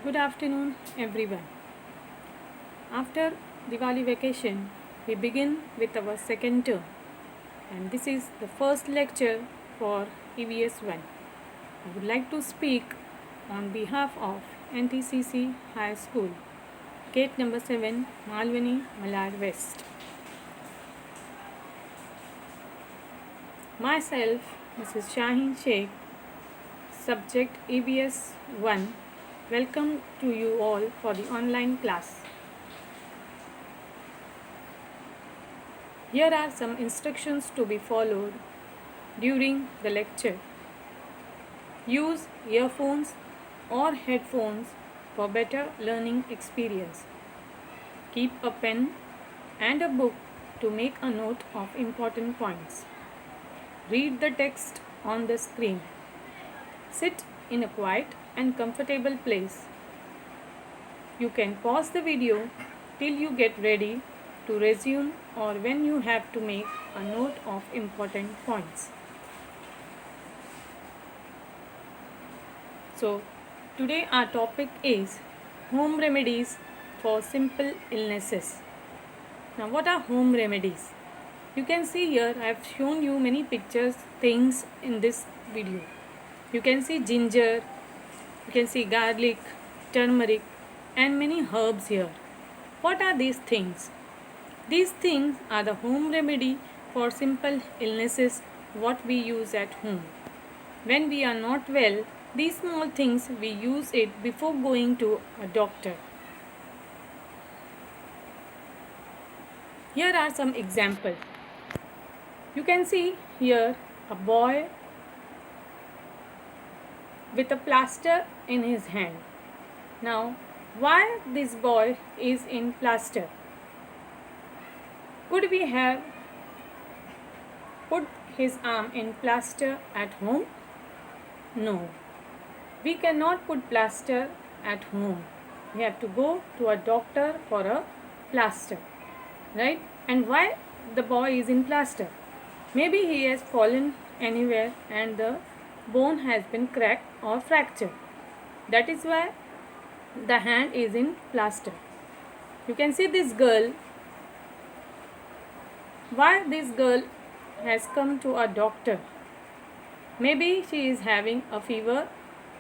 Good afternoon, everyone. After Diwali vacation, we begin with our second term, and this is the first lecture for EVS 1. I would like to speak on behalf of NTCC High School, gate number 7, Malwani, Malad West. Myself, Mrs. Shaheen Sheikh, subject EVS 1. Welcome to you all for the online class. Here are some instructions to be followed during the lecture. Use earphones or headphones for better learning experience. Keep a pen and a book to make a note of important points. Read the text on the screen. Sit in a quiet and comfortable place. You can pause the video till you get ready to resume or when you have to make a note of important points. So, today our topic is home remedies for simple illnesses. Now, what are home remedies? You can see here I have shown you many pictures, things in this video. You can see ginger, you can see garlic, turmeric, and many herbs here. What are these things? These things are the home remedy for simple illnesses what we use at home. When we are not well, these small things we use it before going to a doctor. Here are some examples. You can see here a boy with a plaster in his hand. Now, why this boy is in plaster? Could we have put his arm in plaster at home? No. We cannot put plaster at home. We have to go to a doctor for a plaster. Right? And why the boy is in plaster? Maybe he has fallen anywhere and the bone has been cracked or fractured. That is why the hand is in plaster. You can see this girl. Why this girl has come to a doctor? Maybe she is having a fever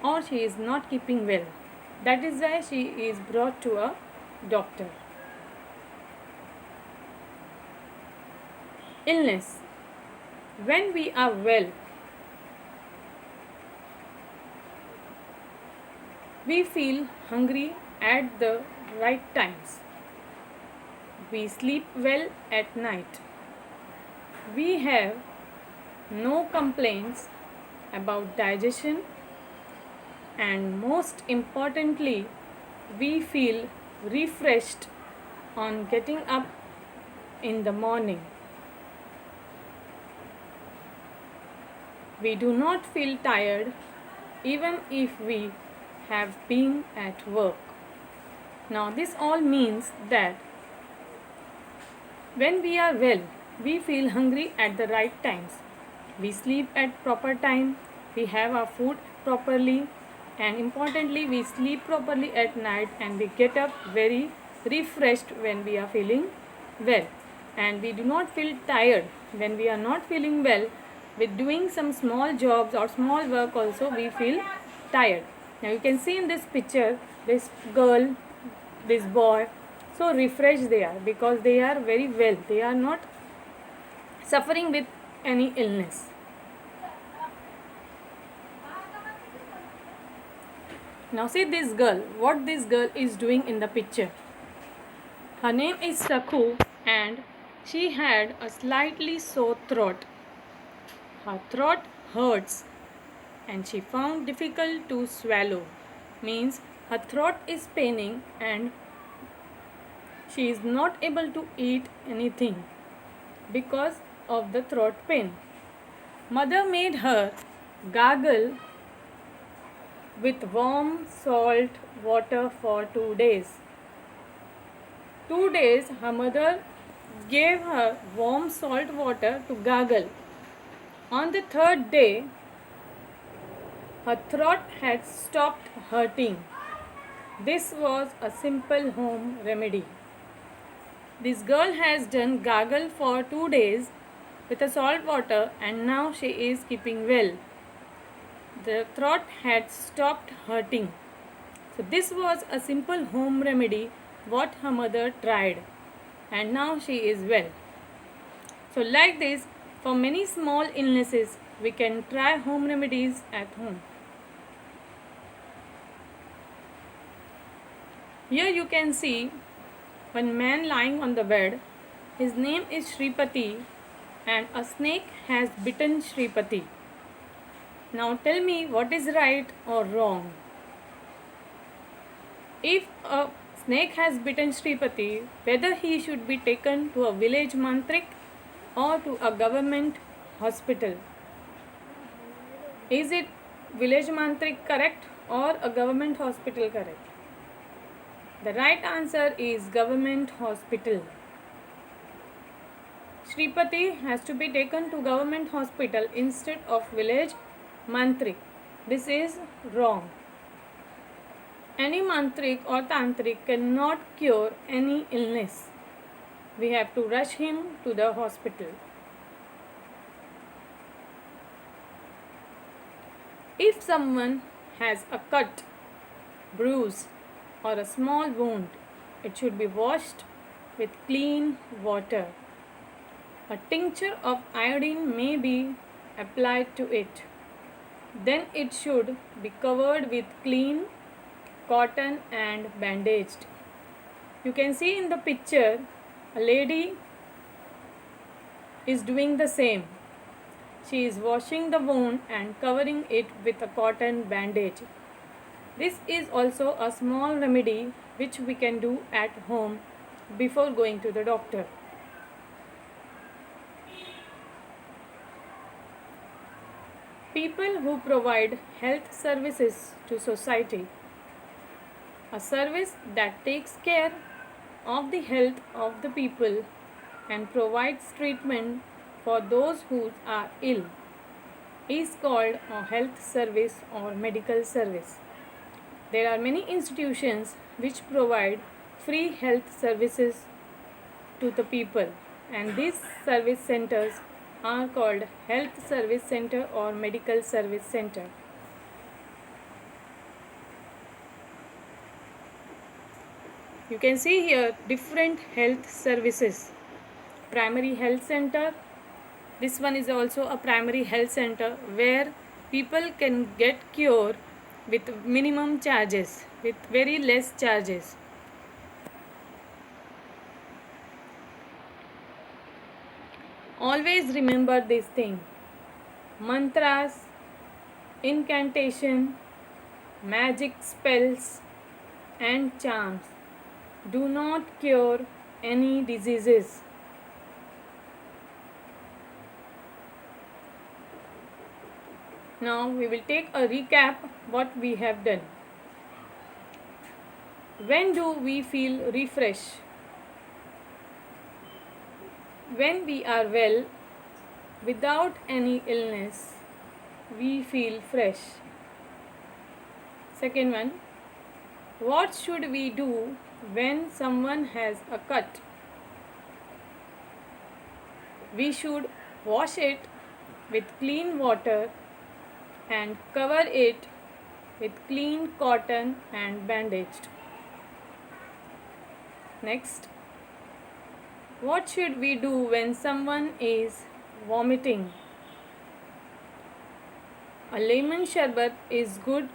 or she is not keeping well. That is why she is brought to a doctor. Illness. When we are well, we feel hungry at the right times. We sleep well at night. We have no complaints about digestion, and most importantly, we feel refreshed on getting up in the morning. We do not feel tired even if we have been at work. Now, this all means that when we are well, we feel hungry at the right times. We sleep at proper time, we have our food properly, and importantly, we sleep properly at night and we get up very refreshed when we are feeling well. And we do not feel tired when we are not feeling well. With doing some small jobs or small work also, we feel tired. Now you can see in this picture, this girl, this boy, so refreshed they are because they are very well. They are not suffering with any illness. Now see this girl, what this girl is doing in the picture. Her name is Sakhu and she had a slightly sore throat. Her throat hurts and she found difficult to swallow. Means her throat is paining and she is not able to eat anything because of the throat pain. Mother made her gargle with warm salt water for 2 days. 2 days her mother gave her warm salt water to gargle. On the third day, her throat had stopped hurting. This was a simple home remedy. This girl has done gargle for 2 days with a salt water and now she is keeping well. The throat had stopped hurting. So this was a simple home remedy what her mother tried and now she is well. So like this, for many small illnesses, we can try home remedies at home. Here you can see one man lying on the bed. His name is Shripati and a snake has bitten Shripati. Now tell me what is right or wrong. If a snake has bitten Shripati, whether he should be taken to a village mantrik or to a government hospital. Is it village mantrik correct or a government hospital correct? The right answer is government hospital. Shripati has to be taken to government hospital instead of village mantrik. This is wrong. Any mantrik or tantrik cannot cure any illness. We have to rush him to the hospital. If someone has a cut, bruise, or a small wound, it should be washed with clean water. A tincture of iodine may be applied to it. Then it should be covered with clean cotton and bandaged. You can see in the picture a lady is doing the same. She is washing the wound and covering it with a cotton bandage. This is also a small remedy which we can do at home before going to the doctor. People who provide health services to society. A service that takes care of the health of the people and provides treatment for those who are ill is called a health service or medical service. There are many institutions which provide free health services to the people, and these service centers are called health service center or medical service center. You can see here different health services. Primary health center. This one is also a primary health center where people can get cure with minimum charges, with very less charges. Always remember this thing. Mantras, incantation, magic spells and charms do not cure any diseases. Now we will take a recap what we have done. When do we feel refreshed? When we are well, without any illness, we feel fresh. Second one, what should we do when someone has a cut? We should wash it with clean water and cover it with clean cotton and bandaged. Next, what should we do when someone is vomiting? A lemon sharbat is good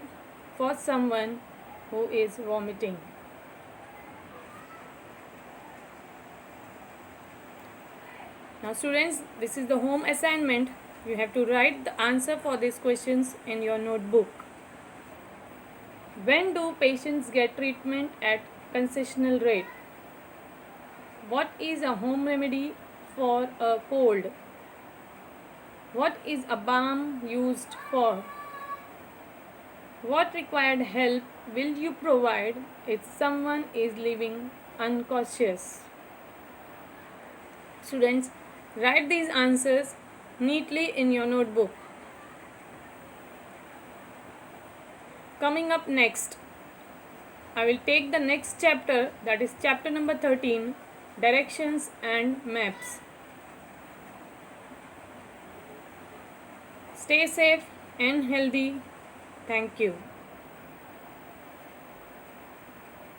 for someone who is vomiting. Now students, this is the home assignment. You have to write the answer for these questions in your notebook. When do patients get treatment at concessional rate? What is a home remedy for a cold? What is a balm used for? What required help will you provide if someone is living unconscious? Students, write these answers neatly in your notebook. Coming up next, I will take the next chapter, that is chapter number 13, directions and maps. Stay safe and healthy. Thank you.